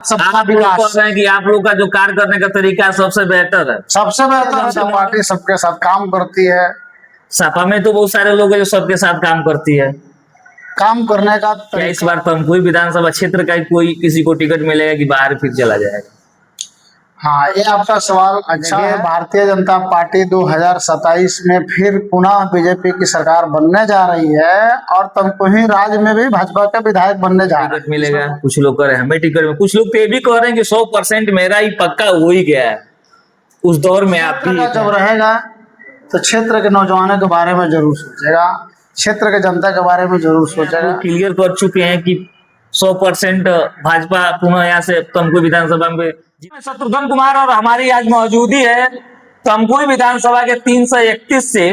सबका आप लोग विकास कह रहे हैं कि आप लोग का जो कार्य करने का तरीका सबसे बेहतर है। सबसे बेहतर है। पार्टी सबके साथ काम करती है, सपा में तो बहुत सारे लोग हैं जो सबके साथ काम करती है। काम करने का क्या इस तरीका। बार तमकुही विधानसभा क्षेत्र का कोई किसी को टिकट मिलेगा कि बाहर फिर चला जाएगा? हाँ, ये आपका सवाल अच्छा है। भारतीय जनता पार्टी 2027 में फिर पुनः बीजेपी की सरकार बनने जा रही है और तमकुही राज्य में भी भाजपा के विधायक बनने जा रहे टिकट मिलेगा, कुछ लोग कह रहे हैं हमें टिकट में, कुछ लोग तो ये भी कह रहे हैं कि 100% मेरा ही पक्का हो ही गया है। उस दौर में आप भी जब रहेगा तो क्षेत्र के नौजवानों के बारे में जरूर सोचेगा, क्षेत्र के जनता के बारे में जरूर सोचेगा। क्लियर कर चुके हैं कि 100% भाजपा पुनः यहाँ से तमकुही विधानसभा में। शत्रुघ्न कुमार और हमारी आज मौजूदी है तमकुही विधानसभा के 331 से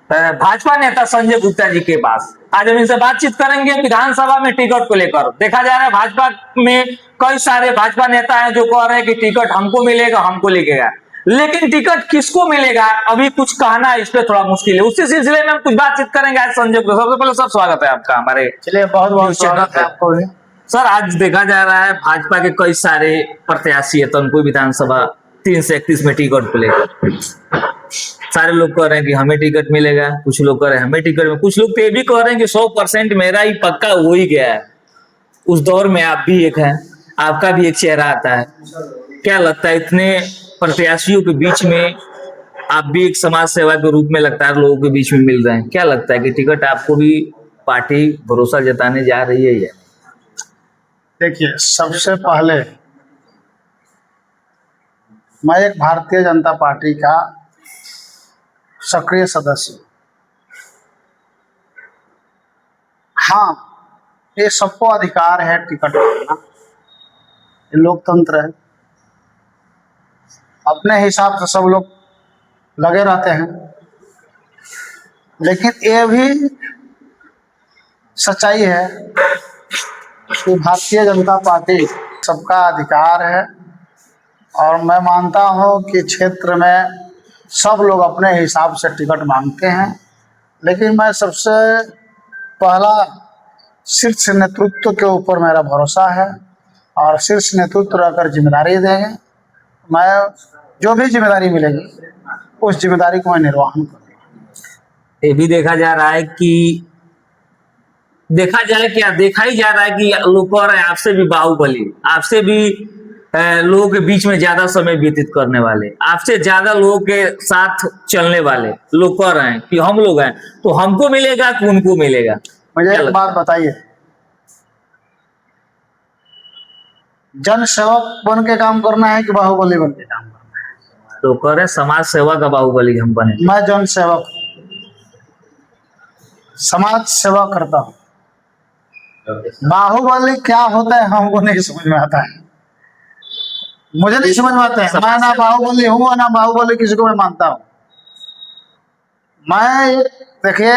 भाजपा नेता संजय गुप्ता जी के पास। आज हम इनसे बातचीत करेंगे विधानसभा में टिकट को लेकर। देखा जा रहा है भाजपा में कई सारे भाजपा नेता हैं जो कह रहे हैं कि टिकट हमको मिलेगा, हमको लेगा, लेकिन टिकट किसको मिलेगा अभी कुछ कहना इस पे थोड़ा मुश्किल है। उसी सिलसिले में हम कुछ बातचीत करेंगे आज संजय गुप्ता। सबसे पहले सर स्वागत है आपका हमारे। चलिए, बहुत बहुत स्वागत है आपको भी। सर, आज देखा जा रहा है भाजपा के कई सारे प्रत्याशी है तमकुही विधानसभा 331 में टिकट को लेकर। सारे लोग कह रहे हैं कि हमें टिकट मिलेगा, कुछ लोग कह रहे हैं हमें टिकट में, कुछ लोग तो ये भी कह रहे हैं कि 100% मेरा ही पक्का हो ही गया है। उस दौर में आप भी एक हैं, आपका भी एक चेहरा आता है। क्या लगता है इतने प्रत्याशियों के बीच में आप भी एक समाज सेवा के रूप में लगता है लोगों के बीच में मिल रहे हैं, क्या लगता है कि टिकट आपको भी पार्टी भरोसा जताने जा रही है या? देखिए, सबसे पहले मैं एक भारतीय जनता पार्टी का सक्रिय सदस्य हूं। हाँ, ये सबको अधिकार है टिकट लेना, ये लोकतंत्र है। अपने हिसाब से सब लोग लगे रहते हैं, लेकिन ये भी सच्चाई है कि भारतीय जनता पार्टी सबका अधिकार है और मैं मानता हूं कि क्षेत्र में सब लोग अपने हिसाब से टिकट मांगते हैं, लेकिन मैं सबसे पहला शीर्ष नेतृत्व के ऊपर मेरा भरोसा है और शीर्ष नेतृत्व रहकर जिम्मेदारी देंगे। मैं जो भी जिम्मेदारी मिलेगी उस जिम्मेदारी को मैं निर्वहन करूँगा। ये भी देखा जा रहा है कि देखा ही जा रहा है कि लोग कह रहे हैं आपसे भी बाहुबली, आपसे भी लोगों के बीच में ज्यादा समय व्यतीत करने वाले, आपसे ज्यादा लोगों के साथ चलने वाले लोग कह रहे हैं कि हम लोग हैं, तो हमको मिलेगा कि उनको मिलेगा? मुझे एक बात बताइए, जन सेवक बन के काम करना है कि बाहुबली बन के काम करना है? तो कह रहे समाज सेवा का बाहुबली हम बने। मैं जन सेवक, समाज सेवा करता हूँ। बाहुबली क्या होता है हमको नहीं समझ में आता है, मुझे नहीं समझ में आता है। मैं ना बाहुबली हूँ ना बाहुबली किसी को मैं मानता हूँ। मैं देखिए,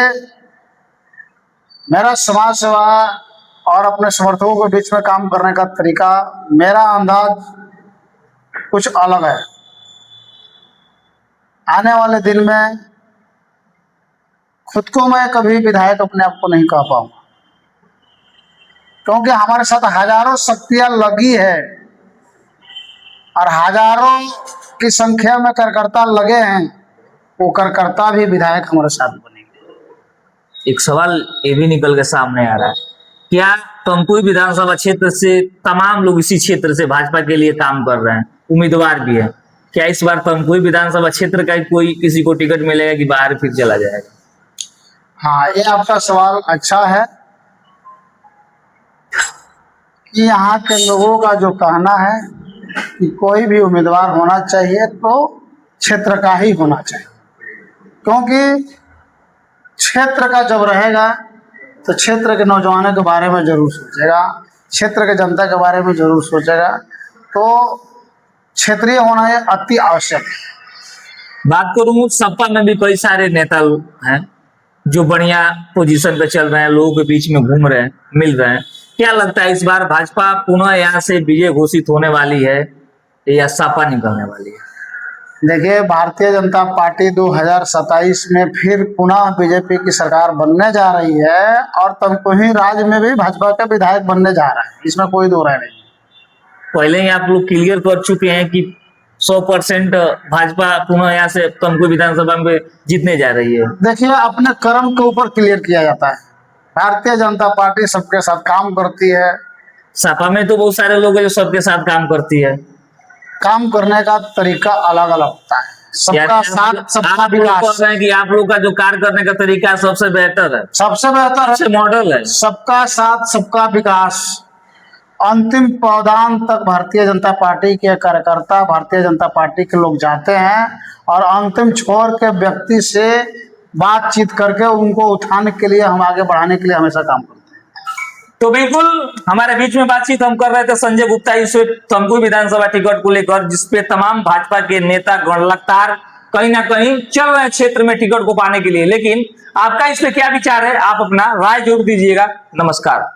मेरा समाज सेवा और अपने समर्थकों के बीच में काम करने का तरीका, मेरा अंदाज कुछ अलग है। आने वाले दिन में खुद को मैं कभी विधायक अपने आप को नहीं कह पाऊंगा, क्योंकि हमारे साथ हजारों शक्तियां लगी है और हजारों की संख्या में कार्यकर्ता लगे हैं। वो कार्यकर्ता भी विधायक हमारे साथ बनेंगे। एक सवाल ये भी निकल के सामने आ रहा है, क्या तमकुही विधानसभा क्षेत्र से तमाम लोग इसी क्षेत्र से भाजपा के लिए काम कर रहे हैं, उम्मीदवार भी है, क्या इस बार तमकुही विधानसभा क्षेत्र का कोई किसी को टिकट मिलेगा कि बाहर फिर चला जाएगा? हाँ, ये आपका सवाल अच्छा है कि यहाँ के लोगों का जो कहना है कि कोई भी उम्मीदवार होना चाहिए तो क्षेत्र का ही होना चाहिए, क्योंकि क्षेत्र का जब रहेगा तो क्षेत्र के नौजवानों के बारे में जरूर सोचेगा, क्षेत्र के जनता के बारे में जरूर सोचेगा। तो क्षेत्रीय होना ये अति आवश्यक है। बात करूं सपा में भी कई सारे नेता हैं जो बढ़िया पोजीशन पे चल रहे हैं, लोगों के बीच में घूम रहे हैं, मिल रहे हैं। क्या लगता है इस बार भाजपा पुनः यहाँ से विजय घोषित होने वाली है या सपा निकलने वाली है? देखिए, भारतीय जनता पार्टी 2027 में फिर पुनः बीजेपी की सरकार बनने जा रही है और तमकुही राज्य में भी भाजपा का विधायक बनने जा रहा है, इसमें कोई दो राय नहीं। पहले ही आप लोग क्लियर कर चुके हैं कि 100% भाजपा पुनः यहाँ से तमकुही विधानसभा में जीतने जा रही है। देखिए, अपने कर्म के ऊपर क्लियर किया जाता है। भारतीय जनता पार्टी सबके साथ काम करती है। सपा में तो बहुत सारे लोग हैं जो सबके साथ काम करती है। काम करने का तरीका अलग अलग होता है। सबका यानी साथ सबका आप लोग विकास कह रहे हैं कि आप लोग का जो कार्य करने का तरीका सबसे बेहतर है, सबसे बेहतर सबसे है। मॉडल है। सबका साथ सबका विकास। अंतिम पावदान तक भारतीय जनता पार्टी के कार्यकर्ता, भारतीय जनता पार्टी के लोग जाते हैं और अंतिम छोर के व्यक्ति से बातचीत करके उनको उठाने के लिए, हम आगे बढ़ाने के लिए हमेशा काम करते हैं। तो बिल्कुल हमारे बीच में बातचीत हम कर रहे थे संजय गुप्ता जी से तमकुही विधानसभा टिकट को लेकर, जिसपे तमाम भाजपा के नेता गण लगातार कहीं ना कहीं चल रहे हैं क्षेत्र में टिकट को पाने के लिए। लेकिन आपका इस पे क्या विचार है, आप अपना राय जरूर दीजिएगा। नमस्कार।